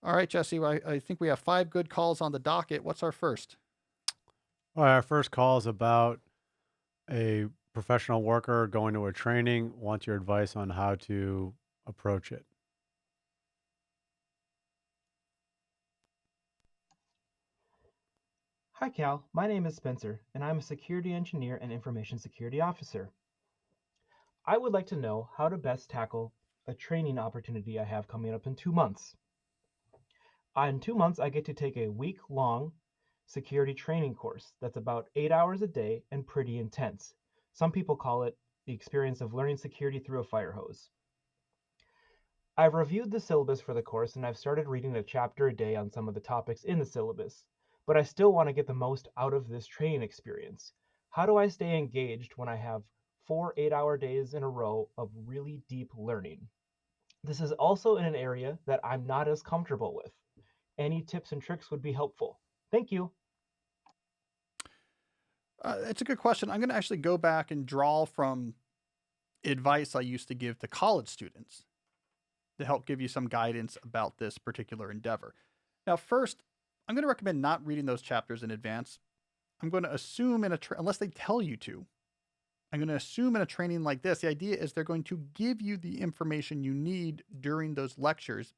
All right, Jesse, I think we have 5 good calls on the docket. What's our first? All right, our first call is about a professional worker going to a training, wants your advice on how to approach it. Hi, Cal. My name is Spencer, and I'm a security engineer and information security officer. I would like to know how to best tackle a training opportunity I have coming up in 2 months. In 2 months, I get to take a week-long security training course that's about 8 hours a day and pretty intense. Some people call it the experience of learning security through a fire hose. I've reviewed the syllabus for the course and I've started reading a chapter a day on some of the topics in the syllabus, but I still want to get the most out of this training experience. How do I stay engaged when I have 4 8-hour days in a row of really deep learning? This is also in an area that I'm not as comfortable with. Any tips and tricks would be helpful. Thank you. It's a good question. I'm going to actually go back and draw from advice I used to give to college students to help give you some guidance about this particular endeavor. Now, first, I'm going to recommend not reading those chapters in advance. I'm going to assume unless they tell you to, I'm going to assume in a training like this, the idea is they're going to give you the information you need during those lectures,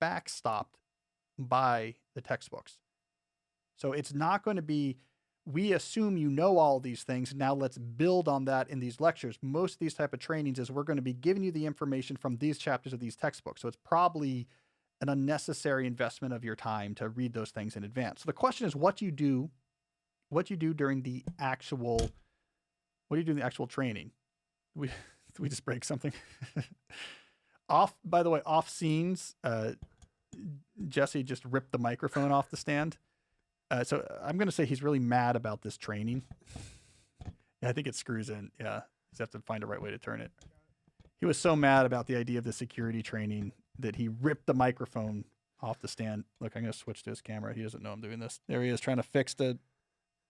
backstopped by the textbooks. So it's not going to be, we assume you know all these things. Now let's build on that in these lectures. Most of these type of trainings is we're going to be giving you the information from these chapters of these textbooks. So it's probably an unnecessary investment of your time to read those things in advance. So the question is what you do during the actual, training? We just break something by the way, off scenes, Jesse just ripped the microphone off the stand. So I'm going to say he's really mad about this training. Yeah, I think it screws in. Yeah. Just have to find the right way to turn it. He was so mad about the idea of the security training that he ripped the microphone off the stand. Look, I'm going to switch to his camera. He doesn't know I'm doing this. There he is trying to fix the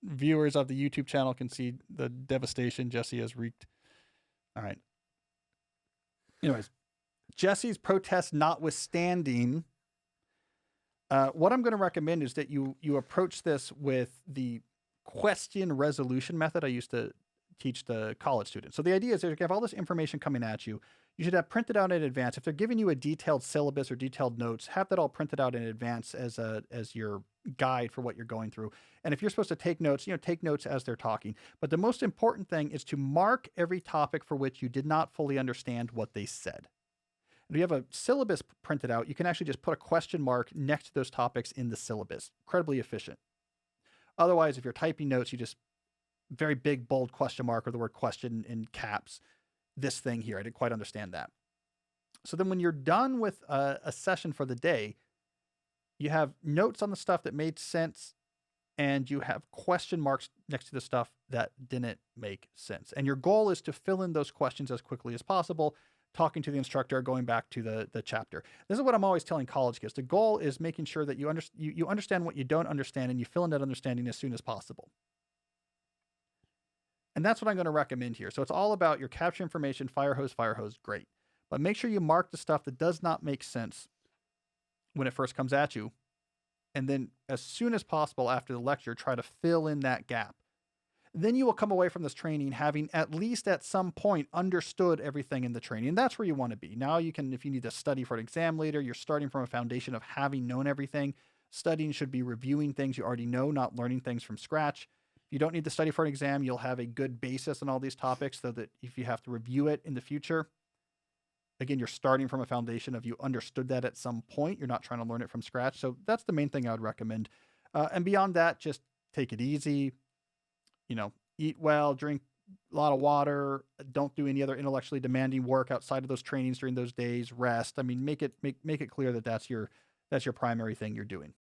viewers of the YouTube channel can see the devastation Jesse has wreaked. All right. Anyways, Jesse's protest notwithstanding, what I'm going to recommend is that you approach this with the question resolution method I used to teach the college students. So the idea is that you have all this information coming at you. You should have printed out in advance. If they're giving you a detailed syllabus or detailed notes, have that all printed out in advance as your guide for what you're going through. And if you're supposed to take notes, take notes as they're talking. But the most important thing is to mark every topic for which you did not fully understand what they said. If you have a syllabus printed out, you can actually just put a question mark next to those topics in the syllabus. Incredibly efficient. Otherwise, if you're typing notes, you just very big, bold question mark or the word question in caps. This thing here, I didn't quite understand that. So then when you're done with a session for the day, you have notes on the stuff that made sense and you have question marks next to the stuff that didn't make sense. And your goal is to fill in those questions as quickly as possible, talking to the instructor, going back to the chapter. This is what I'm always telling college kids. The goal is making sure that you understand what you don't understand and you fill in that understanding as soon as possible. And that's what I'm going to recommend here. So it's all about your capture information, fire hose, great. But make sure you mark the stuff that does not make sense when it first comes at you. And then as soon as possible after the lecture, try to fill in that gap. Then you will come away from this training having at least at some point understood everything in the training. And that's where you want to be. Now you can, if you need to study for an exam later, you're starting from a foundation of having known everything. Studying should be reviewing things you already know, not learning things from scratch. If you don't need to study for an exam, you'll have a good basis on all these topics so that if you have to review it in the future, again, you're starting from a foundation of you understood that at some point. You're not trying to learn it from scratch. So that's the main thing I would recommend. And beyond that, just take it easy. Eat well, drink a lot of water. Don't do any other intellectually demanding work outside of those trainings during those days. Rest. I mean, make it clear that that's your primary thing you're doing.